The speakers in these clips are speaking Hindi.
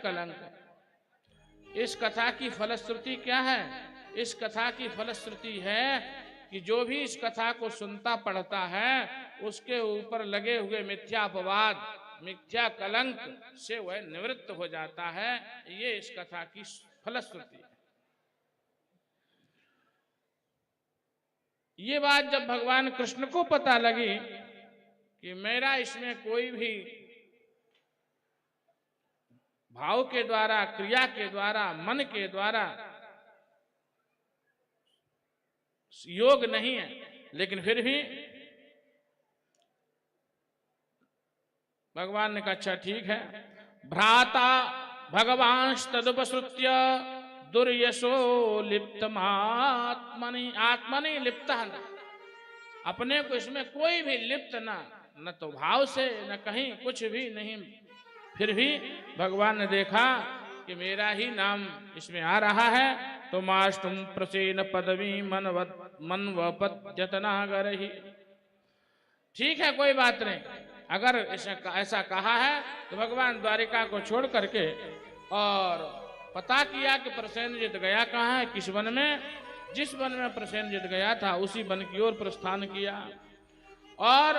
कलंक। इस कथा की फलश्रुति क्या है? इस कथा की फलश्रुति है कि जो भी इस कथा को सुनता पढ़ता है उसके ऊपर लगे हुए मिथ्यापवाद, मिथ्या कलंक से वह निवृत्त हो जाता है। ये इस कथा की फलश्रुति है। ये बात जब भगवान कृष्ण को पता लगी कि मेरा इसमें कोई भी भाव के द्वारा, क्रिया के द्वारा, मन के द्वारा योग नहीं है, लेकिन फिर भी भगवान ने कहा अच्छा ठीक है। भ्राता भगवान तदुपसृत्य दुर्यशो लिप्तमात्मनि आत्मनि लिप्त, अपने को इसमें कोई भी लिप्त न तो भाव से न कहीं कुछ भी नहीं। फिर भी भगवान ने देखा कि मेरा ही नाम इसमें आ रहा है, तो माष्टुम प्रसेन पदवी मनवपत्यतनागर ही। ठीक है, कोई बात नहीं। अगर ऐसा कहा है तो भगवान द्वारिका को छोड़ करके और पता किया कि प्रसेनजित गया कहाँ है, किस वन में। जिस वन में प्रसेनजित गया था उसी वन की ओर प्रस्थान किया और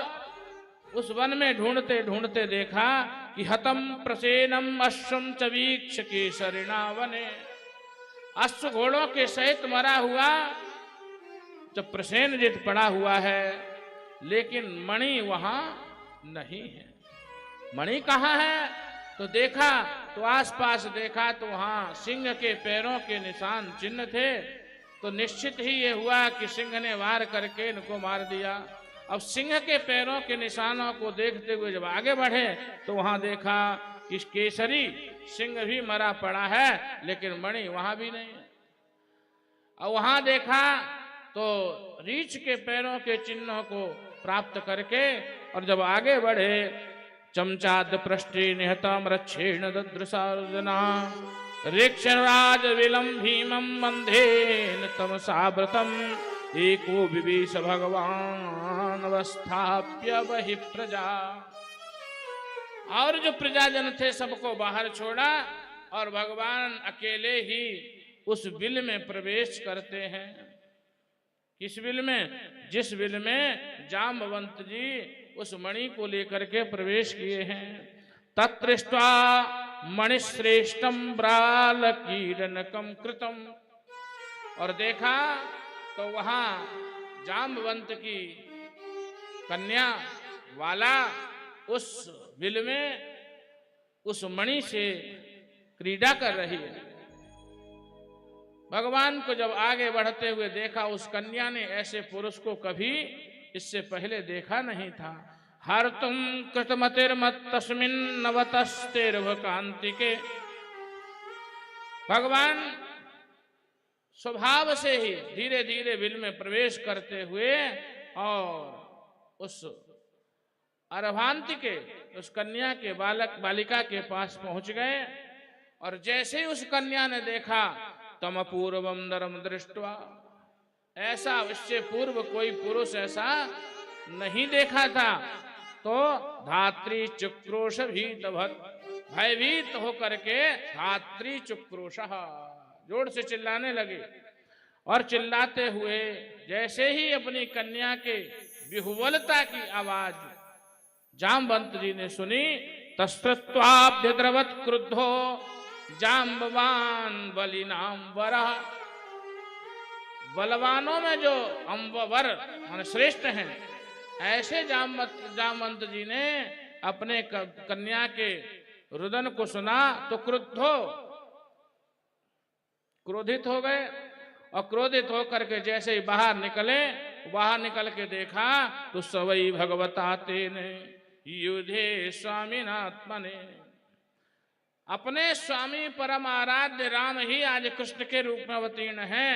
उस वन में ढूंढते ढूंढते देखा कि हतम प्रसेनम अश्वम च वीक्ष केसरिणा वने। अश्व घोड़ों के सहित मरा हुआ जब प्रसेनजित पड़ा हुआ है, लेकिन मणि वहां नहीं है। मणि कहाँ है? तो देखा तो आसपास देखा तो वहां सिंह के पैरों के निशान चिन्ह थे। तो निश्चित ही ये हुआ कि सिंह ने वार करके इनको मार दिया। अब सिंह के पैरों के निशानों को देखते हुए जब आगे बढ़े तो वहां देखा कि केसरी सिंह भी मरा पड़ा है, लेकिन मणि वहां भी नहीं है। और वहां देखा तो रीछ के पैरों के चिन्हों को प्राप्त करके और जब आगे बढ़े, चमचाद पृष्ठे निहतम रक्षेण दद्रसार्जना ऋक्षराज विलम भीमम बंधेन तमसाव्रतम एको विवेश भगवान अवस्थाप्य वही प्रजा। और जो प्रजाजन थे सबको बाहर छोड़ा और भगवान अकेले ही उस बिल में प्रवेश करते हैं। किस बिल में? जिस बिल में जाम्बवंत जी उस मणि को लेकर के प्रवेश किए हैं। तत्दृष्ट्वा मणिश्रेष्ठम ब्राल कीर्णकम कृतम, और देखा तो वहां जाम्बवंत की कन्या वाला उस बिल में उस मणि से क्रीड़ा कर रही है। भगवान को जब आगे बढ़ते हुए देखा, उस कन्या ने ऐसे पुरुष को कभी इससे पहले देखा नहीं था। हर तुम कृतमतिर्मत तस्मिन नवतस्तेर्भ कांति के। भगवान स्वभाव से ही धीरे धीरे बिल में प्रवेश करते हुए और उस अर्भांति के उस कन्या के बालिका के पास पहुंच गए। और जैसे ही उस कन्या ने देखा, तम पूर्वम नरम दृष्टवा, ऐसा इससे पूर्व कोई पुरुष ऐसा नहीं देखा था, तो धात्री चुक्रोश भीतभत, भयभीत होकर के धात्री चुक्रोश जोर से चिल्लाने लगे। और चिल्लाते हुए जैसे ही अपनी कन्या के विहुवलता की आवाज जाम्बवंत जी ने सुनी, तस्त्वाभ्यद्रवत क्रुद्धो जाम्बवान बलिनाम वरा। बलवानों में जो अम्बर मान श्रेष्ठ हैं, ऐसे जाम्बवंत जी ने अपने कन्या के रुदन को सुना तो क्रोधित हो गए। और क्रोधित होकर के जैसे ही बाहर निकल के देखा तो सवई भगवता तेने युधे स्वामीनात्मने। अपने स्वामी परम आराध्य राम ही आज कृष्ण के रूप में अवतीर्ण हैं,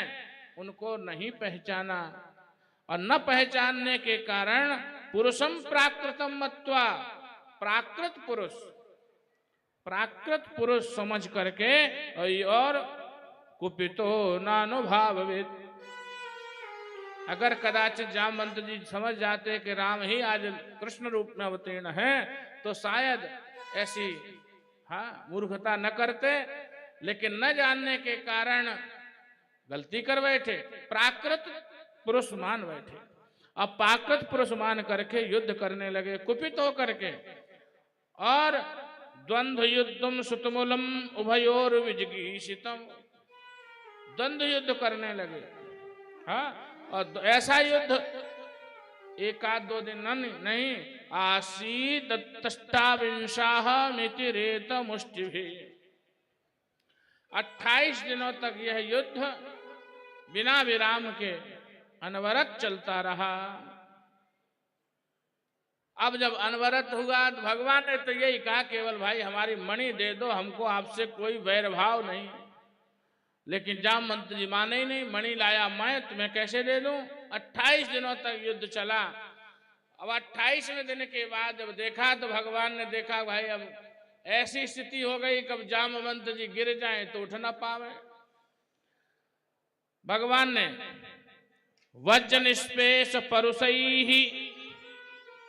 उनको नहीं पहचाना। और न पहचानने के कारण पुरुषम प्राकृतम मत्वा, प्राकृत पुरुष समझ करके और कुपितो नानुभाववित। अगर कदाचित जाम्बवंत जी समझ जाते कि राम ही आज कृष्ण रूप में अवतीर्ण हैं, तो शायद ऐसी हाँ, मूर्खता न करते, लेकिन न जानने के कारण गलती कर बैठे, प्राकृत पुरुष मान बैठे। अब प्राकृत पुरुष मान करके युद्ध करने लगे कुपित होकर के, और द्वंद्व युद्धम सुतमूलम उभयोर विजिगीषितम, द्वंद्व युद्ध करने लगे। हाँ, और ऐसा युद्ध एक आध दो दिन नहीं, आसीत तष्टाविंशाः मितिरेत मुष्टिभिः, 28 दिनों तक यह युद्ध बिना विराम के अनवरत चलता रहा। अब जब अनवरत हुआ तो भगवान ने तो यही कहा, केवल भाई हमारी मणि दे दो, हमको आपसे कोई वैर भाव नहीं। लेकिन जामवंत जी माने ही नहीं, मणि लाया मैं, तुम्हें कैसे दे दूं। 28 दिनों तक युद्ध चला। अब 28वें दिन के बाद जब देखा तो भगवान ने देखा भाई अब ऐसी स्थिति हो गई कि अब जामवंत जी गिर जाएं तो उठ ना पावे। भगवान ने वज्र निष्पेष परुषैहि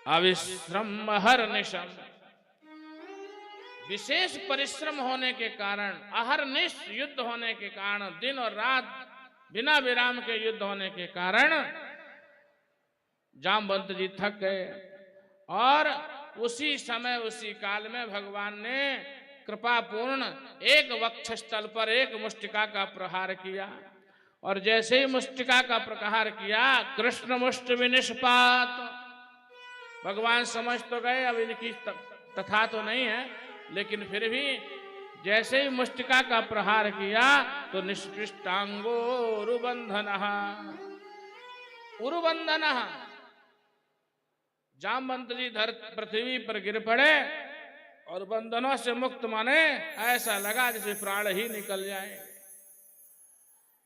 अविश्रम हरनिशम, विशेष परिश्रम होने के कारण, अहरनिश युद्ध होने के कारण, दिन और रात बिना विराम के युद्ध होने के कारण जामवंत जी थक गए। और उसी समय उसी काल में भगवान ने कृपा पूर्ण एक वक्षस्थल पर एक मुष्टिका का प्रहार किया, और जैसे ही मुष्टिका का प्रहार किया, कृष्ण मुष्ट विनिष्पात, भगवान समझ तो गए अब इनकी तथा तो नहीं है, लेकिन फिर भी जैसे ही मुष्टिका का प्रहार किया तो निष्पृष्टांगो उरुबंधनः, उरुबंधनः, जामवंत जी पृथ्वी पर गिर पड़े और बंधनों से मुक्त माने ऐसा लगा जैसे प्राण ही निकल जाए,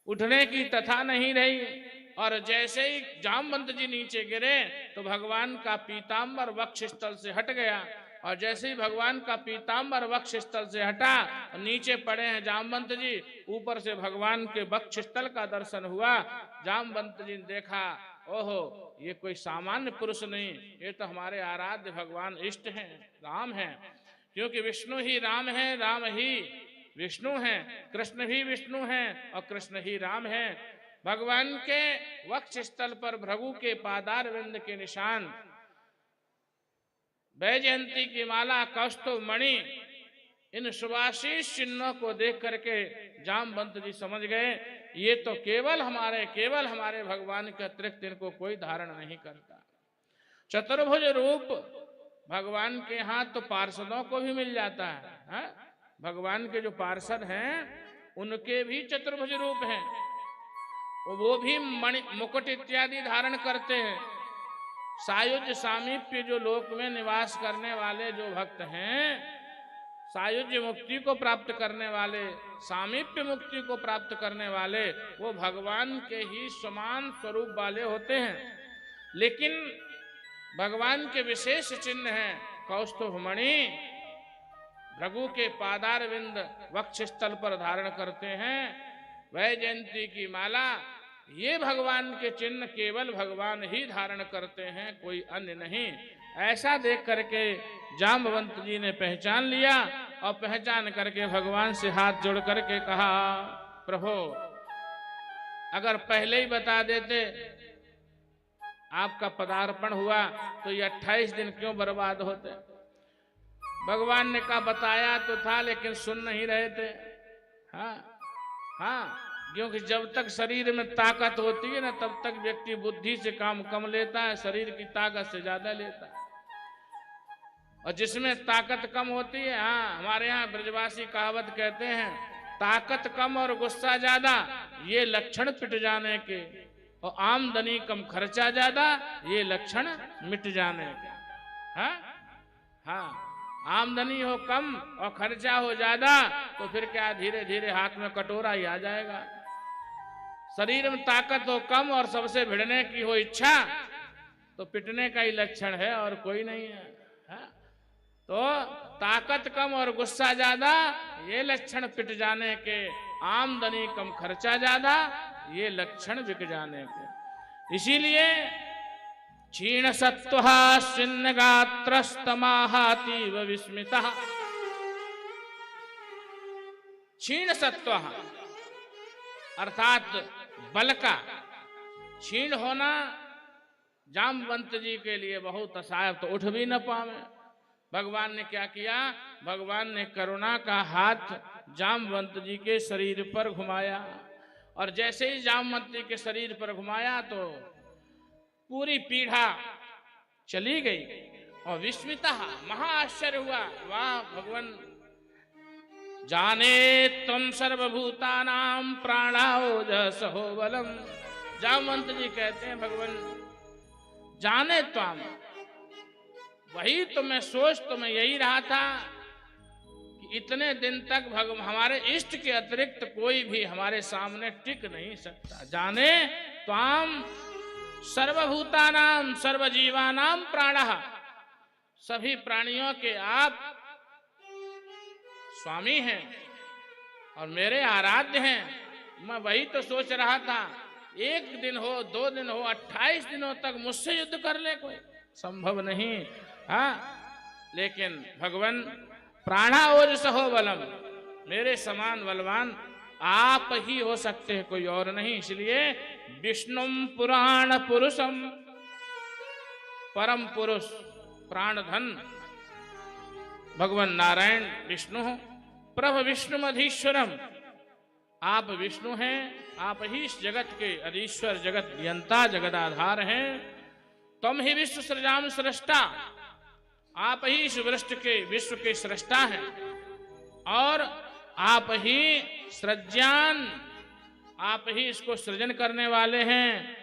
उठने की तथा नहीं रही। और जैसे ही जामवंत जी नीचे गिरे तो भगवान का पीतांबर वक्षस्थल से हट गया, और जैसे ही भगवान का पीतांबर वक्षस्थल से हटा, नीचे पड़े हैं जामवंत जी, ऊपर से भगवान के वक्षस्थल का दर्शन हुआ। जामवंत जी ने देखा, ओहो ये कोई सामान्य पुरुष नहीं, ये तो हमारे आराध्य भगवान इष्ट हैं, राम हैं, क्योंकि विष्णु ही राम है, राम ही विष्णु हैं, कृष्ण भी विष्णु हैं और कृष्ण ही राम हैं। भगवान के वक्षस्थल पर भृगु के पादार विंद के निशान, वैजयंती की माला, कौस्तुभ मणि, इन सुभाषिष चिन्हों को देख करके जामवंत जी समझ गए ये तो केवल हमारे भगवान के अतिरिक्त इनको कोई धारण नहीं करता। चतुर्भुज रूप भगवान के यहाँ तो पार्षदों को भी मिल जाता है, भगवान के जो पार्षद हैं उनके भी चतुर्भुज रूप हैं, वो भी मणि मुकुट इत्यादि धारण करते हैं। सायुज्य सामीप्य जो लोक में निवास करने वाले जो भक्त हैं, सायुज्य मुक्ति को प्राप्त करने वाले, सामीप्य मुक्ति को प्राप्त करने वाले, वो भगवान के ही समान स्वरूप वाले होते हैं। लेकिन भगवान के विशेष चिन्ह हैं कौस्तुभ मणि, भृगु के पादार विंद वक्षस्थल पर धारण करते हैं, वैजयंती की माला, ये भगवान के चिन्ह केवल भगवान ही धारण करते हैं, कोई अन्य नहीं। ऐसा देख करके जामवंत जी ने पहचान लिया, और पहचान करके भगवान से हाथ जोड़ करके कहा, प्रभु अगर पहले ही बता देते आपका पदार्पण हुआ तो ये 28 दिन क्यों बर्बाद होते। भगवान ने कहा बताया तो था लेकिन सुन नहीं रहे थे। हाँ, क्योंकि जब तक शरीर में ताकत होती है ना, तब तक व्यक्ति बुद्धि से काम कम लेता है, शरीर की ताकत से ज्यादा लेता है। और जिसमें ताकत कम होती है, हमारे यहाँ ब्रजवासी कहावत कहते हैं, ताकत कम और गुस्सा ज्यादा ये लक्षण पिट जाने के, और आमदनी कम खर्चा ज्यादा ये लक्षण मिट जाने के। हाँ, आमदनी हो कम और खर्चा हो ज्यादा तो फिर क्या, धीरे धीरे हाथ में कटोरा ही आ जाएगा। शरीर में ताकत हो कम और सबसे भिड़ने की हो इच्छा तो पिटने का ही लक्षण है और कोई नहीं है। तो ताकत कम और गुस्सा ज्यादा ये लक्षण पिट जाने के, आमदनी कम खर्चा ज्यादा ये लक्षण बिक जाने के। इसीलिए क्षीण सत्वः छिन्न गात्रस्तमाहातीव विस्मितः, क्षीण सत्व अर्थात बल का क्षीण होना जामवंत जी के लिए बहुत असहाय, तो उठ भी न पावे। भगवान ने क्या किया, भगवान ने करुणा का हाथ जामवंत जी के शरीर पर घुमाया, और जैसे ही जामवंत जी के शरीर पर घुमाया तो पूरी पीड़ा चली गई। और विस्मिता, महा आश्चर्य हुआ, वाह भगवान, जाने तुम सर्वभूतानां प्राणाओजसो बलम। जामवंत जी कहते हैं, भगवान जाने तुम, वही तो मैं सोच तो मैं यही रहा था कि इतने दिन तक हमारे इष्ट के अतिरिक्त कोई भी हमारे सामने टिक नहीं सकता। जाने त्वाम सर्वभूतानां सर्वजीवानां प्राणः, सभी प्राणियों के आप स्वामी हैं और मेरे आराध्य हैं। मैं वही तो सोच रहा था, एक दिन हो, 2 दिन हो, 28 दिनों तक मुझसे युद्ध कर ले कोई, संभव नहीं। हाँ, लेकिन भगवान प्राणाओजसो बलम, मेरे समान बलवान आप ही हो सकते हैं, कोई और नहीं। इसलिए विष्णुम पुराण पुरुषम, परम पुरुष प्राणधन भगवान नारायण विष्णु हो, प्रभ विष्णुमधीश्वरम, आप विष्णु हैं, आप ही इस जगत के अधीश्वर, जगत नियंता, जगदाधार हैं। तुम ही विश्व सृजाम सृष्टा, आप ही इस विश्व के सृष्टा हैं, और आप ही सृज्यान, आप ही इसको सृजन करने वाले हैं,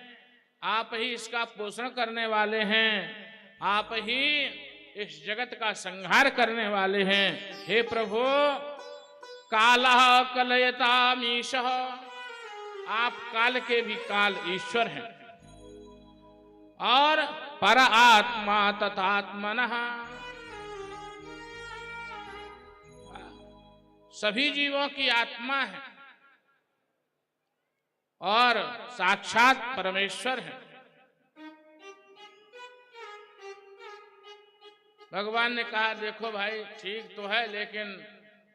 आप ही इसका पोषण करने वाले हैं, आप ही इस जगत का संहार करने वाले हैं। हे प्रभु, कालः कलयतामीशः, आप काल के भी काल ईश्वर हैं, और पर आत्मा तथात्मनः, सभी जीवों की आत्मा है और साक्षात परमेश्वर है। भगवान ने कहा, देखो भाई ठीक तो है, लेकिन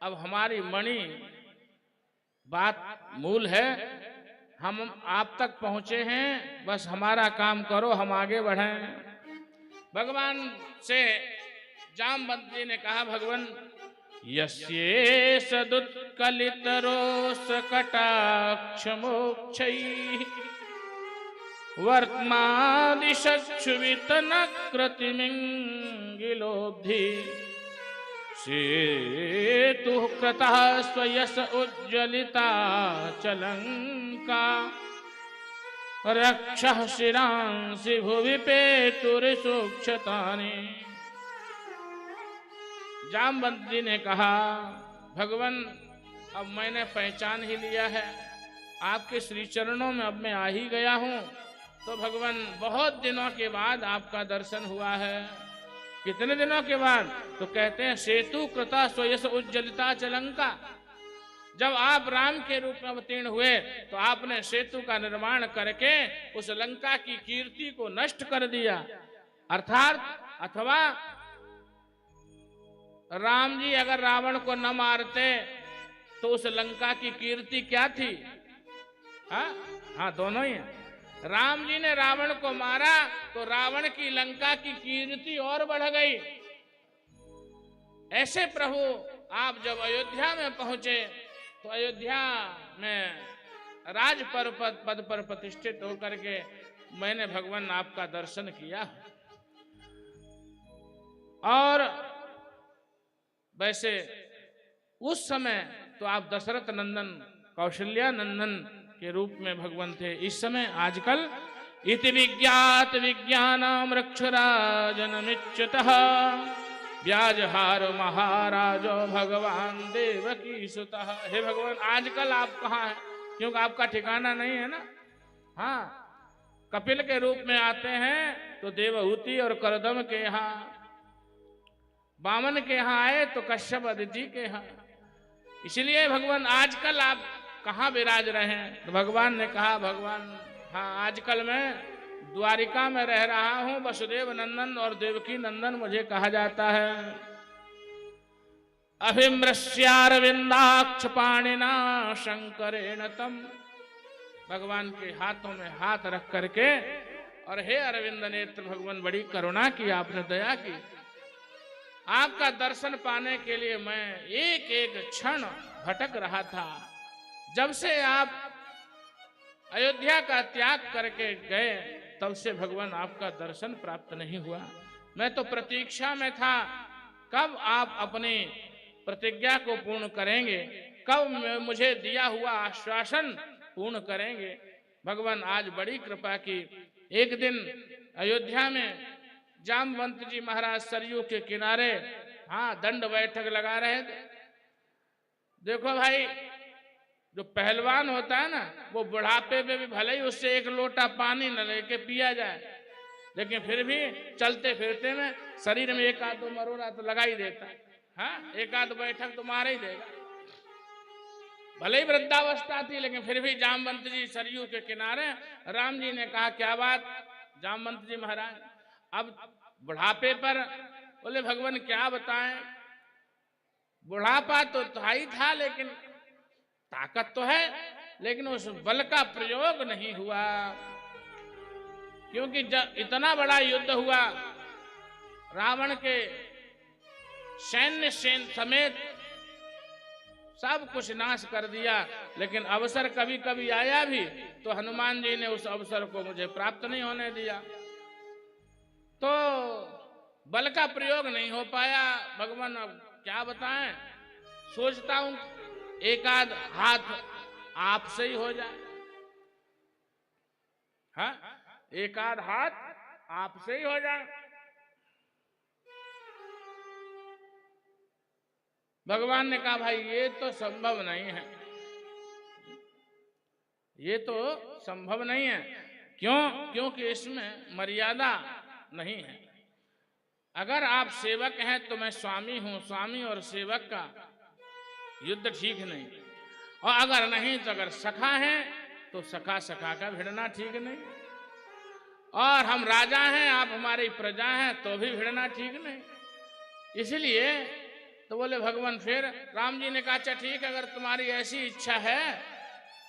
अब हमारी मणि बात मूल है, हम आप तक पहुंचे हैं, बस हमारा काम करो, हम आगे बढ़ें। भगवान से जामवंत जी ने कहा, भगवान यस्ये सदुत्कलितरोष कटाक्ष मोक्षैः वर्त्मादिशक्षुवित न कृतिमिंगिलोब्धि सेतुः कृतः स्वयस उज्ज्वलिता चलंका रक्षः शिरांसि भुवि पेतुरिसूक्षतानि। जामवंत जी ने कहा, भगवान अब मैंने पहचान ही लिया है, आपके श्री चरणों में अब मैं आ ही गया हूँ। तो भगवान बहुत दिनों के बाद आपका दर्शन हुआ है। कितने दिनों के बाद? तो कहते हैं सेतु कृता स्वयस उज्ज्वलिता चलंका। जब आप राम के रूप में अवतीर्ण हुए तो आपने सेतु का निर्माण करके उस लंका की कीर्ति को नष्ट कर दिया। अर्थात अथवा राम जी अगर रावण को न मारते तो उस लंका की कीर्ति क्या थी? हाँ, दोनों ही है। राम जी ने रावण को मारा तो रावण की लंका की कीर्ति और बढ़ गई। ऐसे प्रभु आप जब अयोध्या में पहुंचे तो अयोध्या में राज पद पर प्रतिष्ठित होकर के मैंने भगवान आपका दर्शन किया। और वैसे उस समय तो आप दशरथ नंदन, कौशल्या नंदन के रूप में भगवान थे। इस समय आजकल इति विज्ञात विज्ञानम रक्षराजनमिच्युतः व्याजहार महाराजो भगवान देवकी सुतः। हे भगवान, आजकल आप कहाँ हैं? क्योंकि आपका ठिकाना नहीं है ना। हाँ, कपिल के रूप में आते हैं तो देवहूति और करदम के यहाँ, वामन के यहाँ आए तो कश्यप अदिति के यहाँ। इसलिए भगवान आजकल आप कहाँ विराज रहे हैं? तो भगवान ने कहा, भगवान हाँ, आजकल मैं द्वारिका में रह रहा हूं। वसुदेव नंदन और देवकी नंदन मुझे कहा जाता है। अभिमृश्यारविंदाक्ष पाणिना शंकरेण तम। भगवान के हाथों में हाथ रख करके और हे अरविंद नेत्र भगवान बड़ी करुणा की, आपने दया की। आपका दर्शन पाने के लिए मैं एक एक क्षण भटक रहा था। जब से आप अयोध्या का त्याग करके गए तब से भगवान आपका दर्शन प्राप्त नहीं हुआ। मैं तो प्रतीक्षा में था कब आप अपनी प्रतिज्ञा को पूर्ण करेंगे, कब मुझे दिया हुआ आश्वासन पूर्ण करेंगे। भगवान आज बड़ी कृपा की। एक दिन अयोध्या में जामवंत जी महाराज सरयू के किनारे दंड बैठक लगा रहे थे। देखो भाई, जो पहलवान होता है ना, वो बुढ़ापे में भी भले ही उससे एक लोटा पानी न लेके पिया जाए, लेकिन फिर भी चलते फिरते में शरीर में एक आध दो मरोड़ा तो लगा ही देता है। एक आध बैठक तो मार ही देगा। भले ही वृद्धावस्था थी, लेकिन फिर भी जामवंत जी सरयू के किनारे। राम जी ने कहा, क्या बात जामवंत जी महाराज, अब बुढ़ापे पर? बोले भगवान क्या बताएं, बुढ़ापा तो ही था, लेकिन ताकत तो है, लेकिन उस बल का प्रयोग नहीं हुआ। क्योंकि जब इतना बड़ा युद्ध हुआ, रावण के सैन्य समेत सब कुछ नाश कर दिया, लेकिन अवसर कभी कभी आया भी तो हनुमान जी ने उस अवसर को मुझे प्राप्त नहीं होने दिया। तो बल का प्रयोग नहीं हो पाया। भगवान अब क्या बताएं, सोचता हूं एक आध हाथ आपसे ही हो जाए। एक आध हाथ आपसे ही हो जाए। भगवान ने कहा, भाई ये तो संभव नहीं है, ये तो संभव नहीं है। क्यों? क्योंकि इसमें मर्यादा नहीं है। अगर आप सेवक हैं तो मैं स्वामी हूं, स्वामी और सेवक का युद्ध ठीक नहीं। और अगर नहीं तो अगर सखा हैं तो सखा सखा का भिड़ना ठीक नहीं। और हम राजा हैं, आप हमारी प्रजा हैं, तो भी भिड़ना ठीक नहीं। इसलिए तो बोले भगवान, फिर राम जी ने कहा, अच्छा ठीक, अगर तुम्हारी ऐसी इच्छा है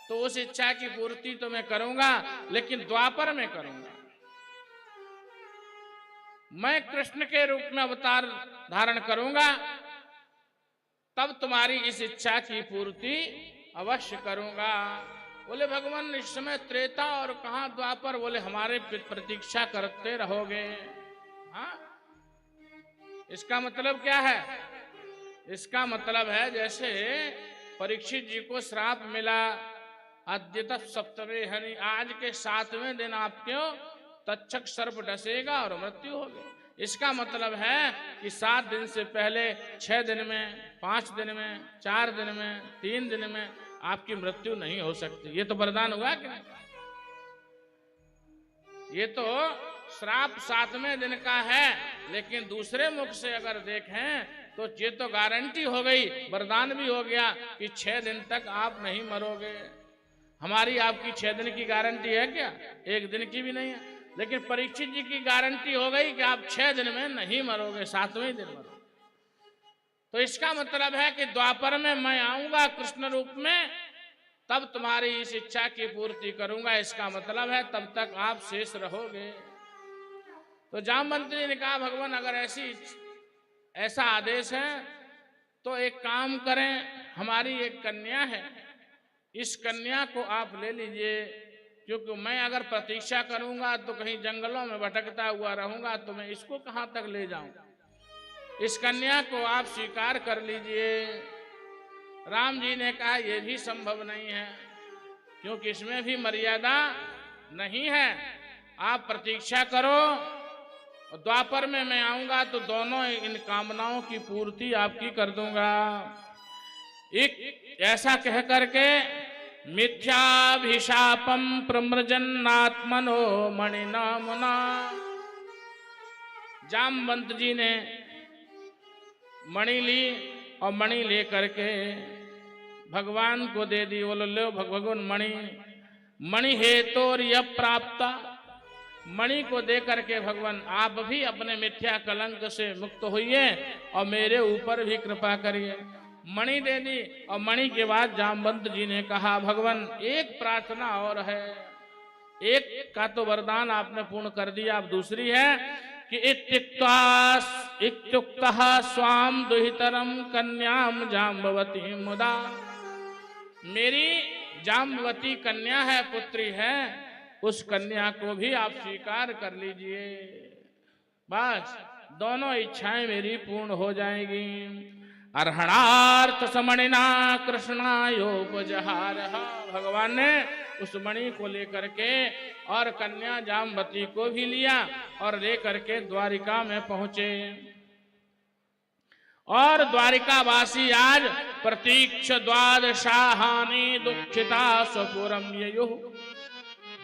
तो उस इच्छा की पूर्ति तो मैं करूंगा, लेकिन द्वापर में करूंगा। मैं कृष्ण के रूप में अवतार धारण करूंगा, तब तुम्हारी इस इच्छा की पूर्ति अवश्य करूंगा। बोले भगवान, इस समय त्रेता और कहां द्वापर? बोले हमारे प्रतीक्षा करते रहोगे। इसका मतलब क्या है? इसका मतलब है जैसे परीक्षित जी को श्राप मिला, अद्यत सप्तमे हनि, आज के 7वें दिन आपको तक्षक सर्प डसेगा और मृत्यु होगी। इसका मतलब है कि 7 दिन से पहले 6 दिन में, 5 दिन में, 4 दिन में, 3 दिन में आपकी मृत्यु नहीं हो सकती। ये तो वरदान हुआ क्या? ये तो श्राप 7वें दिन का है, लेकिन दूसरे मुख से अगर देखें तो ये तो गारंटी हो गई, वरदान भी हो गया कि 6 दिन तक आप नहीं मरोगे। हमारी आपकी 6 दिन की गारंटी है क्या? 1 दिन की भी नहीं है। लेकिन परीक्षित जी की गारंटी हो गई कि आप 6 दिन में नहीं मरोगे, 7वें दिन मरोगे। तो इसका मतलब है कि द्वापर में मैं आऊंगा कृष्ण रूप में, तब तुम्हारी इस इच्छा की पूर्ति करूंगा। इसका मतलब है तब तक आप शेष रहोगे। तो जामवंत जी ने कहा, भगवान अगर ऐसा आदेश है तो एक काम करें, हमारी एक कन्या है, इस कन्या को आप ले लीजिए, क्योंकि मैं अगर प्रतीक्षा करूंगा तो कहीं जंगलों में भटकता हुआ रहूंगा, तो मैं इसको कहां तक ले जाऊं। इस कन्या को आप स्वीकार कर लीजिए। राम जी ने कहा, यह भी संभव नहीं है, क्योंकि इसमें भी मर्यादा नहीं है। आप प्रतीक्षा करो, द्वापर में मैं आऊंगा तो दोनों इन कामनाओं की पूर्ति आपकी कर दूंगा। एक ऐसा कह करके मिथ्याभिशापम प्रमृजन्नात्मनो मणिना मुना, जामवंत जी ने मणि ली और मणि ले करके भगवान को दे दी। बोलो लो भगवान मणि, मणि हेतोर्य प्राप्ता, मणि को दे करके भगवान आप भी अपने मिथ्या कलंक से मुक्त होइए और मेरे ऊपर भी कृपा करिए। मणि दे दी और मणि के बाद जामवंत जी ने कहा भगवान एक प्रार्थना और है। एक का तो वरदान आपने पूर्ण कर दिया, अब दूसरी है कि इत्युक्तः स्वाम दुहितरम कन्याम जाम्बवती मुदा, मेरी जाम्बवती कन्या है, पुत्री है, उस कन्या को भी आप स्वीकार कर लीजिए, बस दोनों इच्छाएं मेरी पूर्ण हो जाएगी। अर्हणार्थ समणिना कृष्णायोपजहार, भगवान ने उस मणि को लेकर के और कन्या जाम्बवती को भी लिया और लेकर के द्वारिका में पहुंचे। और द्वारिकावासी आज प्रतीक्ष द्वादशाहानि दुखिता स्वपुरम ययुः,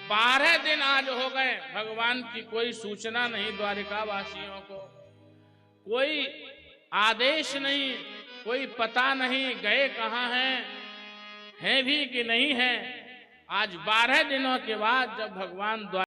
12 दिन आज हो गए, भगवान की कोई सूचना नहीं, द्वारिकावासियों को कोई आदेश नहीं, कोई पता नहीं गए कहाँ हैं भी कि नहीं है। आज 12 दिनों के बाद जब भगवान